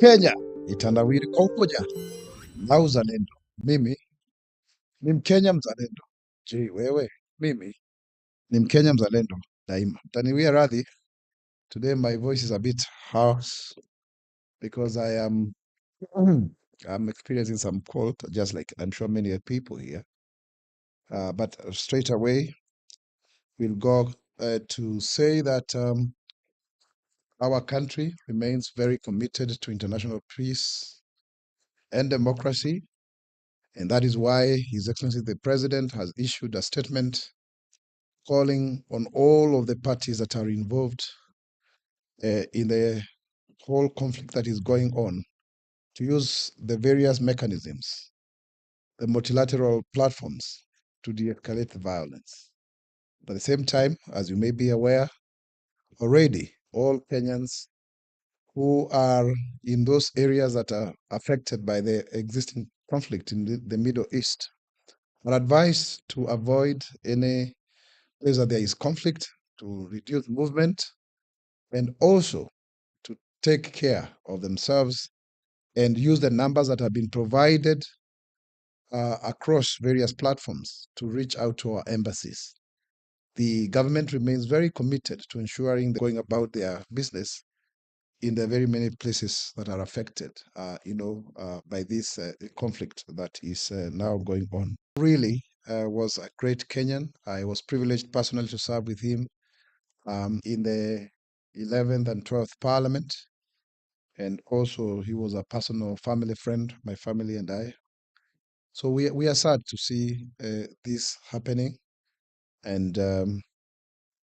Kenya itandawiri kwa umoja na uzalendo. Mimi ni Mkenya mzalendo. Je, wewe? Mimi ni Mkenya mzalendo daima. Mtaniwia radhi, today my voice is a bit hoarse because I'm experiencing some cold, just like I'm sure many people here. But straight away, we'll go to say that our country remains very committed to international peace and democracy. And that is why His Excellency the President has issued a statement calling on all of the parties that are involved in the whole conflict that is going on to use the various mechanisms, the multilateral platforms to de-escalate the violence. But at the same time, as you may be aware, already all Kenyans who are in those areas that are affected by the existing conflict in the Middle East are advised to avoid any place that there is conflict, to reduce movement, and also to take care of themselves and use the numbers that have been provided across various platforms to reach out to our embassies. The government remains very committed to ensuring they're going about their business in the very many places that are affected, by this conflict that is now going on. Really was a great Kenyan. I was privileged personally to serve with him in the 11th and 12th Parliament. And also, he was a personal family friend, my family and I. So we are sad to see this happening. And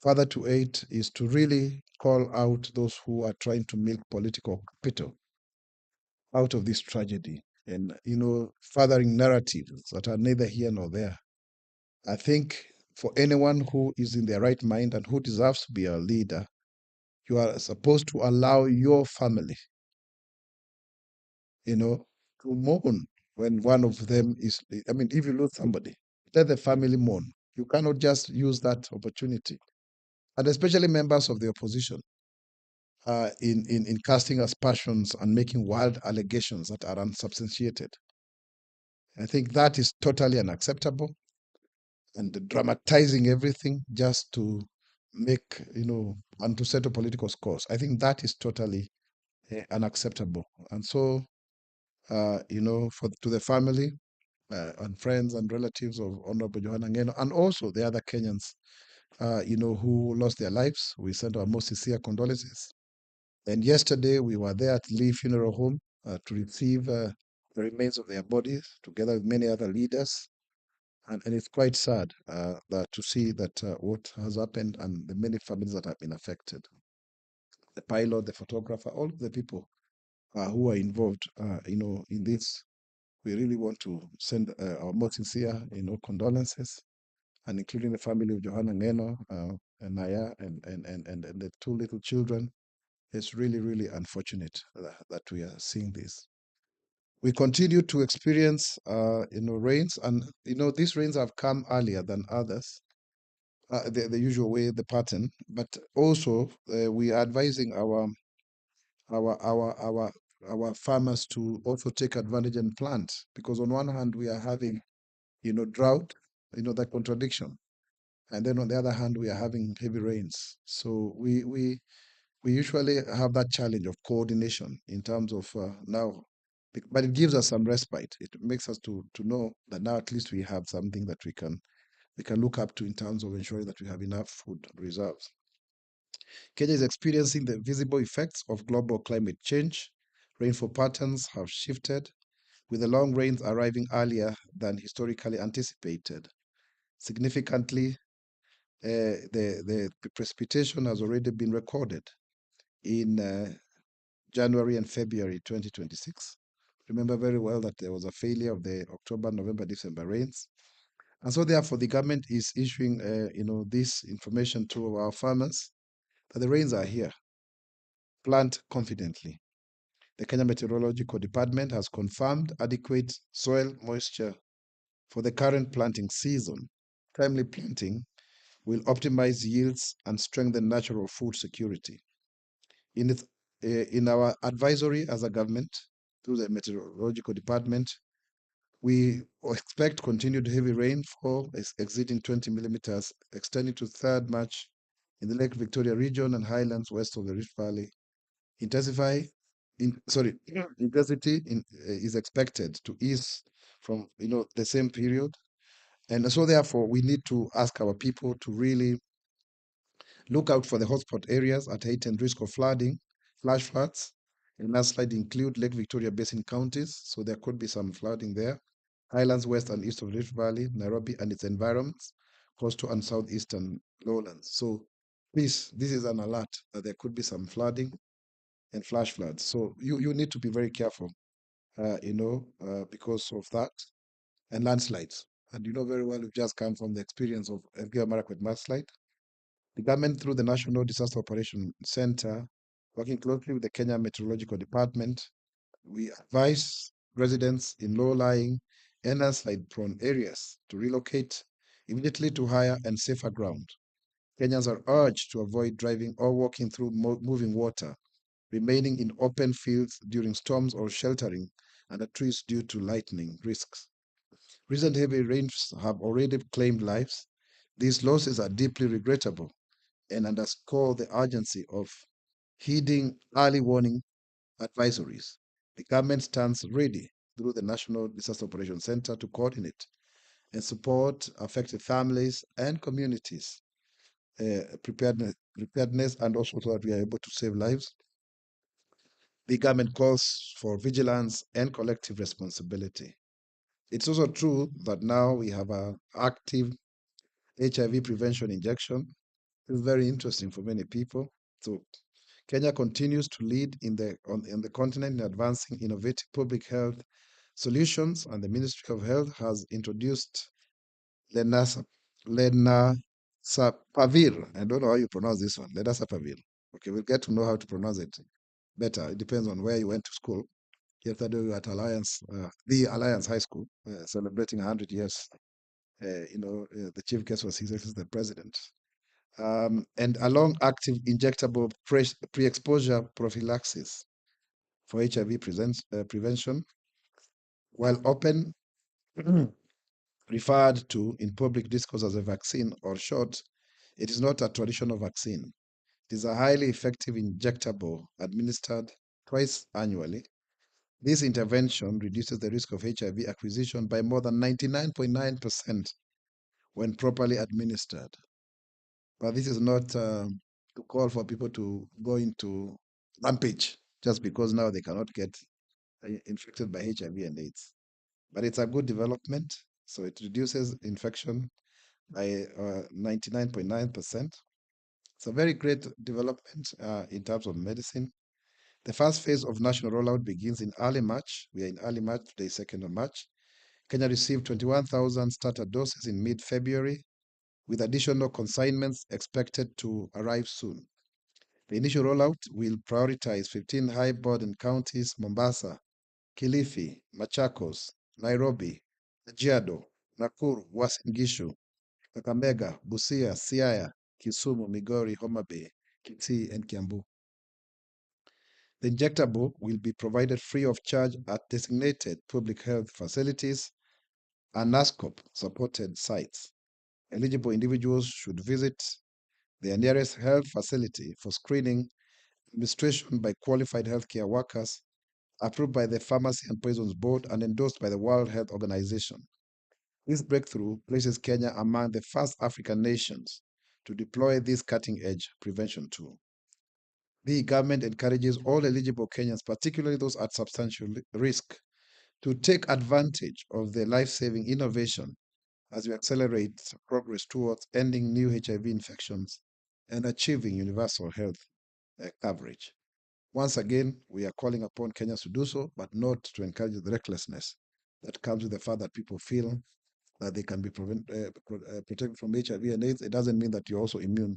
further to it is to really call out those who are trying to milk political capital out of this tragedy and, furthering narratives that are neither here nor there. I think for anyone who is in their right mind and who deserves to be a leader, you are supposed to allow your family, to mourn when one of them is, I mean, if you lose somebody, let the family mourn. You cannot just use that opportunity. And especially members of the opposition in casting aspersions and making wild allegations that are unsubstantiated. I think that is totally unacceptable and dramatizing everything just to make, and to settle political scores. I think that is totally unacceptable. And so, to the family and friends and relatives of Honorable Johanna Ngeno, and also the other Kenyans, who lost their lives, we send our most sincere condolences. And yesterday we were there at Lee Funeral Home to receive the remains of their bodies, together with many other leaders. And it's quite sad to see that what has happened and the many families that have been affected. The pilot, the photographer, all of the people who are involved, in this. We really want to send our most sincere, condolences, and including the family of Johanna Ngeno and Naya and the two little children. It's really, really unfortunate that we are seeing this. We continue to experience, rains, and these rains have come earlier than others, the usual way, the pattern. But also, we are advising our farmers to also take advantage and plant, because on one hand we are having drought, that contradiction, and then on the other hand we are having heavy rains. So we usually have that challenge of coordination in terms of now, but it gives us some respite. It makes us to know that now at least we have something that we can look up to in terms of ensuring that we have enough food reserves. Kenya is experiencing the visible effects of global climate change. Rainfall patterns have shifted, with the long rains arriving earlier than historically anticipated. Significantly, the precipitation has already been recorded in January and February 2026. Remember very well that there was a failure of the October, November, December rains. And so therefore the government is issuing, this information to our farmers that the rains are here. Plant confidently. The Kenya Meteorological Department has confirmed adequate soil moisture for the current planting season. Timely planting will optimize yields and strengthen natural food security. In its in our advisory as a government through the meteorological department, we expect continued heavy rainfall exceeding 20 millimeters, extending to 3rd March in the Lake Victoria region and highlands west of the Rift Valley. Intensify, intensity is expected to ease from the same period, and so therefore we need to ask our people to really look out for the hotspot areas at heightened risk of flooding, flash floods, and landslide include Lake Victoria Basin counties, so there could be some flooding there. Highlands west and east of Rift Valley, Nairobi and its environs, coastal and southeastern lowlands. So please, this is an alert that there could be some flooding and flash floods. So you need to be very careful, because of that, and landslides. And you know very well, we've just come from the experience of Elgeyo Marakwet landslide. The government, through the National Disaster Operation Center, working closely with the Kenya Meteorological Department, we advise residents in low-lying and landslide-prone areas to relocate immediately to higher and safer ground. Kenyans are urged to avoid driving or walking through moving water, remaining in open fields during storms, or sheltering under trees due to lightning risks. Recent heavy rains have already claimed lives. These losses are deeply regrettable and underscore the urgency of heeding early warning advisories. The government stands ready through the National Disaster Operations Center to coordinate and support affected families and communities, preparedness, and also so that we are able to save lives. The government calls for vigilance and collective responsibility. It's also true that now we have an active HIV prevention injection. It's very interesting for many people. So Kenya continues to lead in the continent in advancing innovative public health solutions, and the Ministry of Health has introduced lenacapavir. I don't know how you pronounce this one. Lenacapavir. Okay, we'll get to know how to pronounce it better. It depends on where you went to school. Yesterday we were at the Alliance High School, celebrating 100 years. The chief guest was His Excellency the President. And a long-active injectable pre-exposure prophylaxis for HIV prevention, while often referred to in public discourse as a vaccine, or short, it is not a traditional vaccine. It is a highly effective injectable administered twice annually. This intervention reduces the risk of HIV acquisition by more than 99.9% when properly administered. But this is not to call for people to go into rampage just because now they cannot get infected by HIV and AIDS. But it's a good development. So it reduces infection by 99.9%. It's a very great development in terms of medicine. The first phase of national rollout begins in early March. We are in early March, today, 2nd of March. Kenya received 21,000 starter doses in mid-February, with additional consignments expected to arrive soon. The initial rollout will prioritize 15 high-burden counties: Mombasa, Kilifi, Machakos, Nairobi, Kajiado, Nakuru, Uasin Gishu, Kakamega, Busia, Siaya, Kisumu, Migori, Homa Bay, Kisii, and Kiambu. The injectable will be provided free of charge at designated public health facilities and NASCOP-supported sites. Eligible individuals should visit their nearest health facility for screening, administration by qualified healthcare workers, approved by the Pharmacy and Poisons Board, and endorsed by the World Health Organization. This breakthrough places Kenya among the first African nations to deploy this cutting-edge prevention tool. The government encourages all eligible Kenyans, particularly those at substantial risk, to take advantage of the life-saving innovation as we accelerate progress towards ending new HIV infections and achieving universal health coverage. Once again, we are calling upon Kenyans to do so, but not to encourage the recklessness that comes with the fact that people feel that they can be protected from HIV and AIDS. It doesn't mean that you're also immune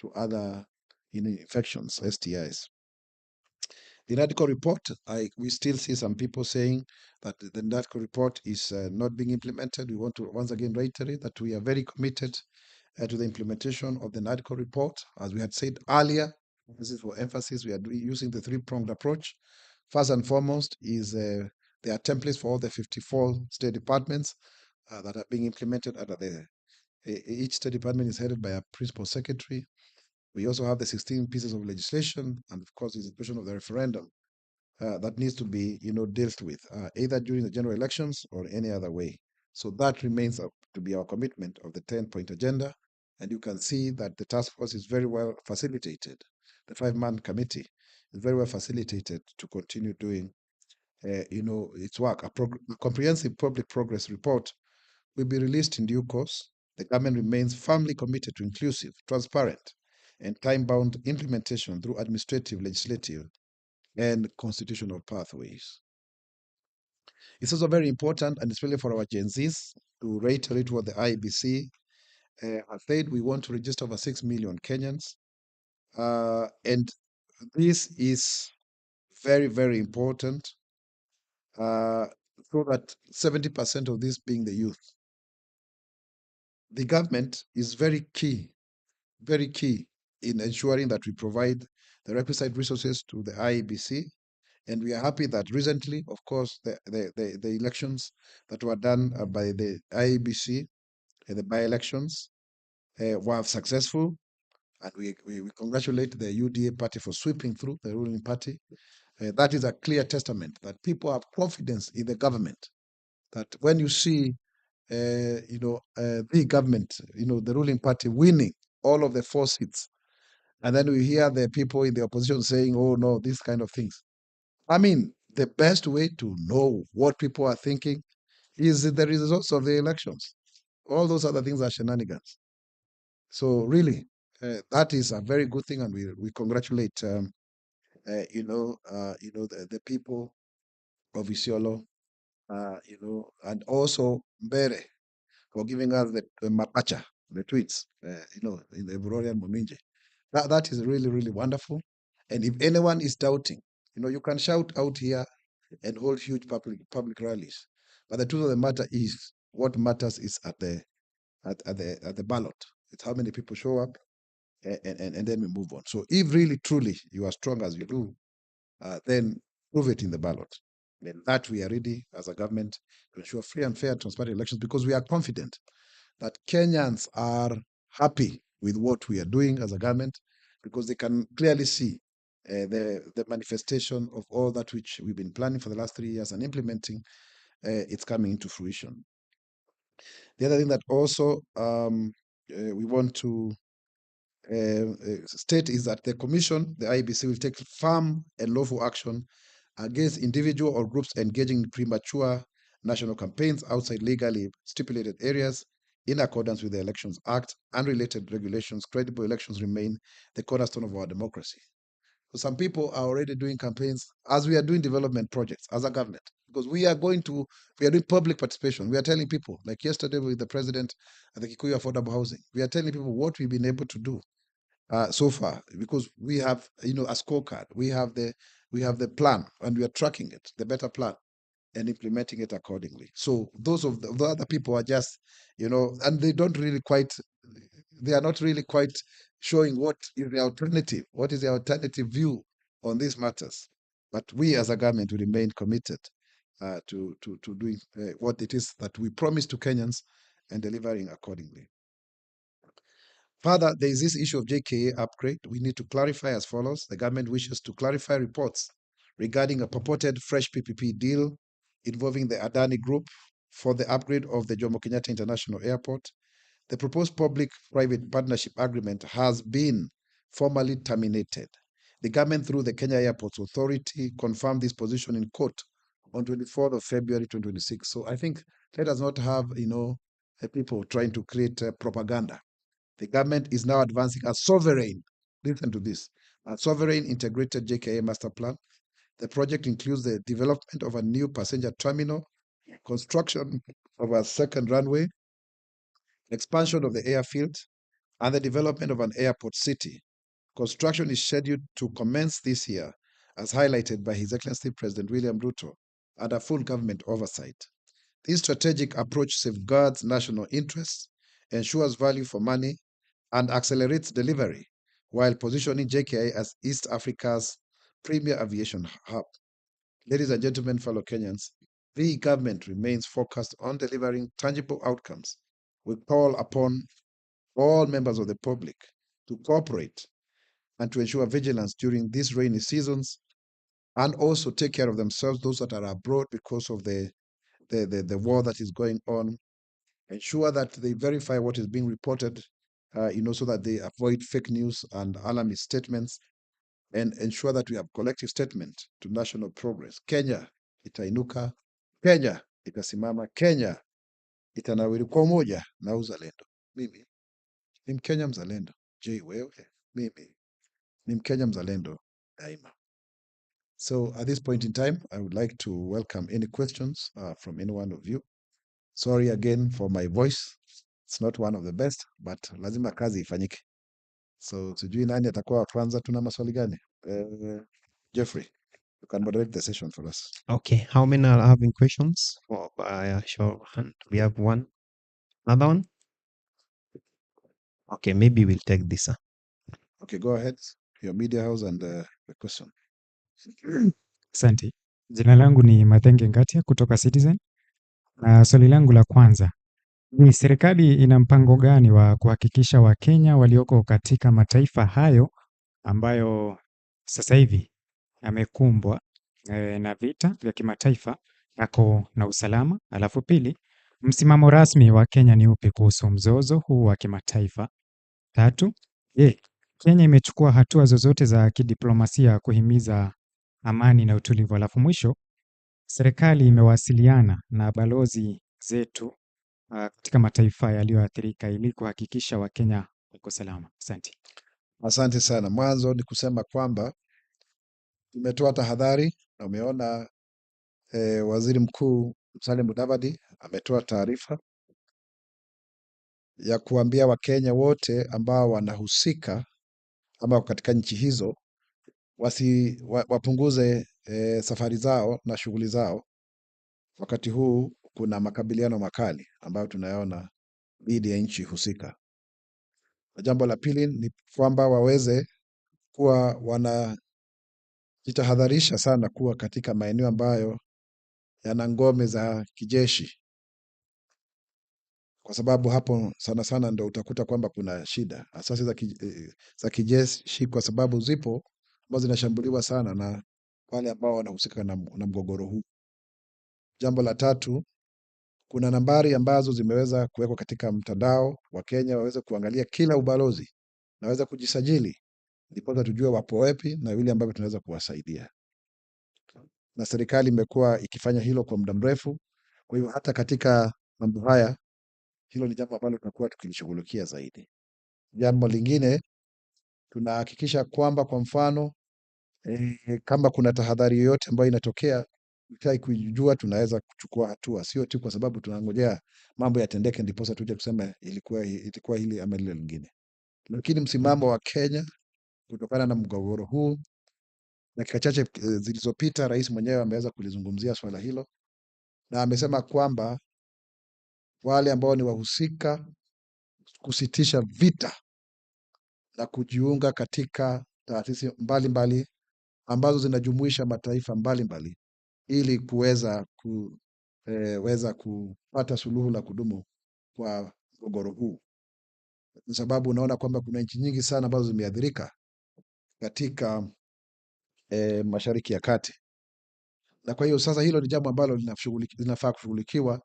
to other infections, STIs. The NADCO report, we still see some people saying that the NADCO report is not being implemented. We want to once again reiterate that we are very committed to the implementation of the NADCO report. As we had said earlier, This is for emphasis. We are using the three-pronged approach. First and foremost is there are templates for all the 54 state departments that are being implemented under each state department is headed by a principal secretary. We also have the 16 pieces of legislation, and of course, the question of the referendum that needs to be, dealt with either during the general elections or any other way. So that remains to be our commitment of the 10-point agenda. And you can see that the task force is very well facilitated. The five-man committee is very well facilitated to continue doing, its work. A comprehensive public progress report will be released in due course. The government remains firmly committed to inclusive, transparent, and time-bound implementation through administrative, legislative, and constitutional pathways. It's also very important, and especially for our Gen Zs, to reiterate what the IBC has said. We want to register over 6 million Kenyans. And this is very, very important so that 70% of this being the youth. The government is very key in ensuring that we provide the requisite resources to the IEBC. And we are happy that recently, of course, the elections that were done by the IEBC, the by-elections, were successful. And we congratulate the UDA party for sweeping through the ruling party. That is a clear testament that people have confidence in the government. That when you see, the government, the ruling party winning all of the four seats, and then we hear the people in the opposition saying, "Oh no, these kind of things." I mean, the best way to know what people are thinking is the results of the elections. All those other things are shenanigans. So really, that is a very good thing, and we congratulate the people of Isiolo, and also Mbere for giving us the mapacha, the tweets, in the Ebrorian Muminje. That is really, really wonderful. And if anyone is doubting, you can shout out here and hold huge public rallies. But the truth of the matter is, what matters is at the ballot. It's how many people show up, and then we move on. So if really truly you are strong as you do, then prove it in the ballot. And that we are ready as a government to ensure free and fair, transparent elections, because we are confident that Kenyans are happy with what we are doing as a government, because they can clearly see the manifestation of all that which we've been planning for the last 3 years and implementing. It's coming into fruition. The other thing that also we want to state is that the Commission, the IBC, will take firm and lawful action against individual or groups engaging in premature national campaigns outside legally stipulated areas in accordance with the Elections Act and related regulations. Credible elections remain the cornerstone of our democracy. So some people are already doing campaigns as we are doing development projects as a government, because we are doing public participation. We are telling people, like yesterday with the president at the Kikuyu Affordable Housing, we are telling people what we've been able to do so far, because we have, a scorecard. We have the plan, and we are tracking it, the better plan, and implementing it accordingly. So those of the other people are just, and they are not really quite showing what is the alternative view on these matters. But we as a government will remain committed to doing what it is that we promise to Kenyans and delivering accordingly. Further, there is this issue of JKA upgrade. We need to clarify as follows. The government wishes to clarify reports regarding a purported fresh PPP deal involving the Adani Group for the upgrade of the Jomo Kenyatta International Airport. The proposed public-private partnership agreement has been formally terminated. The government, through the Kenya Airports Authority, confirmed this position in court on 24th of February 2026. So I think let us not have, people trying to create propaganda. The government is now advancing listen to this, a sovereign integrated JKA master plan. The project includes the development of a new passenger terminal, construction of a second runway, expansion of the airfield, and the development of an airport city. Construction is scheduled to commence this year, as highlighted by His Excellency President William Ruto, under full government oversight. This strategic approach safeguards national interests, ensures value for money, and accelerates delivery while positioning JKI as East Africa's premier aviation hub. Ladies and gentlemen, fellow Kenyans, the government remains focused on delivering tangible outcomes. We call upon all members of the public to cooperate and to ensure vigilance during these rainy seasons, and also take care of themselves, those that are abroad because of the war that is going on. Ensure that they verify what is being reported, so that they avoid fake news and alarmist statements, and ensure that we have collective statement to national progress. Kenya itainuka, Kenya itasimama, Kenya itanawiri kwa umoja na uzalendo. Mimi ni Mkenya mzalendo. Je, wewe? Mimi ni Mkenya mzalendo daima. So at this point in time, I would like to welcome any questions from any one of you. Sorry again for my voice. It's not one of the best, but lazima kazi ifanyike. So sijui nani atakuwa wa kwanza. Tuna maswali gani? Jeffrey, you can moderate the session for us. Okay, how many are having questions? Oh, show hand. We have one. Another one? Okay, maybe we'll take this. Okay, go ahead. Your media house and the question. Asante. Jina langu ni Mathenge Ngatia kutoka Citizen. Swali langu la kwanza ni serikali ina mpango gani wa kuhakikisha Wakenya walioko katika mataifa hayo ambayo sasa hivi yamekumbwa na vita vya kimataifa yako na usalama? Alafu pili, msimamo rasmi wa Kenya ni upi kuhusu mzozo huu wa kimataifa? Tatu, Kenya imechukua hatua zozote za kidiplomasia kuhimiza amani na utulivu? Alafu mwisho, serikali imewasiliana na balozi zetu katika mataifa yaliyoathirika ili kuhakikisha Wakenya wako salama. Asante. Asante sana. Mwanzo ni kusema kwamba tumetoa tahadhari na umeona Waziri Mkuu Musalia Mudavadi ametoa taarifa ya kuambia Wakenya wote ambao wanahusika ama katika nchi hizo wapunguze safari zao na shughuli zao. Wakati huu kuna makabiliano makali ambayo tunayaona dhidi ya nchi husika. Jambo la pili ni kwamba waweze kuwa wanajitahadharisha sana kuwa katika maeneo ambayo yana ngome za kijeshi, kwa sababu hapo sana sana ndo utakuta kwamba kuna shida asasi za kijeshi, kwa sababu zipo ambazo zinashambuliwa sana na wale ambao wanahusika na mgogoro huu. Jambo la tatu, kuna nambari ambazo zimeweza kuwekwa katika mtandao wa Kenya, waweze kuangalia kila ubalozi na waweze kujisajili, ndipo tujue wapo wapi na vile ambavyo tunaweza kuwasaidia. Na serikali imekuwa ikifanya hilo kwa muda mrefu. Kwa hivyo hata katika mambo haya, hilo ni jambo ambalo tunakuwa tukilishughulikia zaidi. Jambo lingine, tunahakikisha kwamba kwa mfano kama kuna tahadhari yoyote ambayo inatokea, tutai kujua, tunaweza kuchukua hatua, sio tu kwa sababu tunangojea mambo yatendeke ndipo tuje kusema ilikuwa hili ama lile lingine. Lakini msimamo wa Kenya kutokana na mgogoro huu, dakika chache zilizopita, rais mwenyewe ameweza kulizungumzia swala hilo na amesema kwamba wale ambao ni wahusika kusitisha vita na kujiunga katika taasisi mbalimbali ambazo zinajumuisha mataifa mbalimbali ili kuweza kupata suluhu la kudumu kwa mgogoro huu, kwa sababu unaona kwamba kuna nchi nyingi sana ambazo zimeathirika katika Mashariki ya Kati. Na kwa hiyo sasa hilo ni jambo ambalo linafaa kushughulikiwa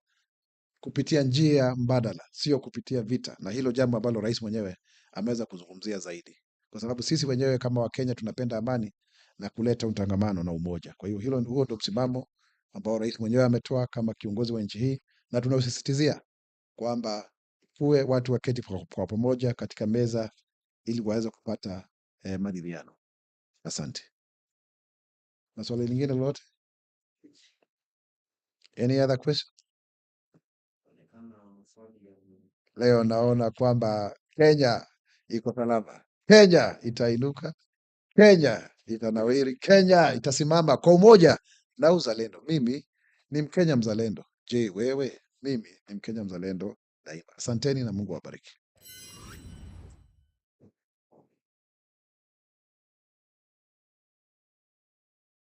kupitia njia mbadala, sio kupitia vita, na hilo jambo ambalo rais mwenyewe ameweza kuzungumzia zaidi, kwa sababu sisi wenyewe kama Wakenya tunapenda amani na kuleta utangamano na umoja. Kwa hiyo huo ndio msimamo ambao rais mwenyewe ametoa kama kiongozi wa nchi hii, na tunausisitizia kwamba kuwe watu waketi kwa pamoja katika meza ili waweze kupata maridhiano. Asante. Na swali lingine lolote? Any other question? Leo naona kwamba Kenya iko salama, Kenya itainuka, Kenya itanawiri, Kenya itasimama kwa umoja na uzalendo. Mimi ni Mkenya mzalendo. Je, wewe? Mimi ni Mkenya mzalendo daima. Asanteni na Mungu awabariki.